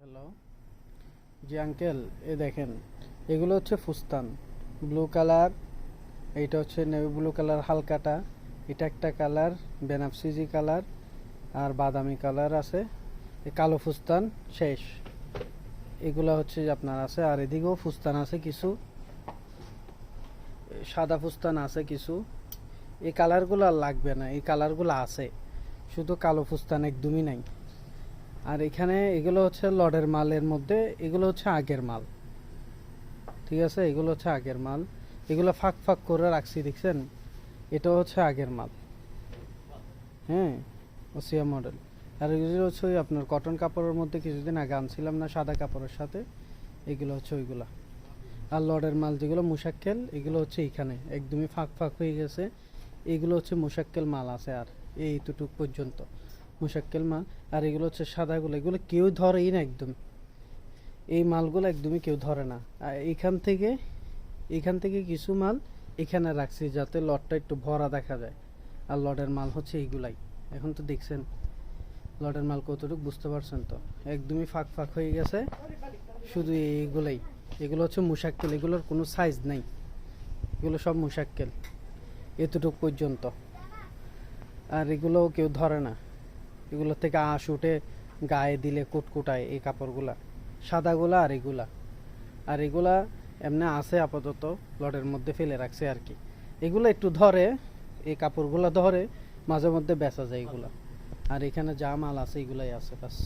Hello, জি uncle, এ দেখেন, এগুলো হচ্ছে ফুস্তান। ব্লু কালার, এইটা হচ্ছে নেভি ব্লু কালার হালকাটা, এটা একটা কালার বেনাফসিজি কালার, আর বাদামি কালার আছে। এই কালো ফুস্তান শেষ। এগুলো হচ্ছে যে আপনার আছে, আর এদিকেও ফুস্তান আছে কিছু, সাদা ফুস্তান আছে কিছু। এই কালারগুলো আর লাগবে না, এই কালারগুলো আছে, শুধু কালো ফুস্তান একদমই নাই। আর এখানে এগুলো হচ্ছে লডের মালের মধ্যে, এগুলো হচ্ছে আগের মাল। ঠিক আছে, এগুলো হচ্ছে আগের মাল, এগুলো ফাঁক ফাঁক করে রাখছি দেখছেন, এটা হচ্ছে আগের মাল। হ্যাঁ, ওসিয়া মডেল। আর এগুলো হচ্ছে ওই আপনার কটন কাপড়ের মধ্যে কিছুদিন আগে আনছিলাম না, সাদা কাপড়ের সাথে, এগুলো হচ্ছে ওইগুলা। আর লডের মাল যেগুলো মুশাক্কেল, এগুলো হচ্ছে এইখানে একদমই ফাঁক ফাঁক হয়ে গেছে। এগুলো হচ্ছে মুশাক্কেল মাল আছে, আর এইটুক পর্যন্ত মুশাক্কেল মাল। আর এগুলো হচ্ছে সাদাগুলো, এগুলো কেউ ধরেই না একদম, এই মালগুলো একদমই কেউ ধরে না। আর এখান থেকে কিছু মাল এখানে রাখছি যাতে লটটা একটু ভরা দেখা যায়। আর লটের মাল হচ্ছে এইগুলাই। এখন তো দেখছেন লটের মাল কতটুকু, বুঝতে পারছেন তো, একদমই ফাঁক ফাঁক হয়ে গেছে। শুধু এইগুলাই, এগুলো হচ্ছে মুশাক্কেল, এগুলোর কোনো সাইজ নাই, এগুলো সব মুশাক্কেল এতটুক পর্যন্ত। আর এগুলোও কেউ ধরে না, এগুলো থেকে আঁশ উঠে গায়ে দিলে কুটকুটায় এই কাপড়গুলা, সাদাগুলা। আর এগুলা এমনি আছে আপাতত, লটের মধ্যে ফেলে রাখছে আর কি। এগুলো একটু ধরে, এই কাপড়গুলো ধরে, মাঝে মধ্যে বেচা যায় এগুলা। আর এখানে যা মাল আছে এগুলাই আছে বাস।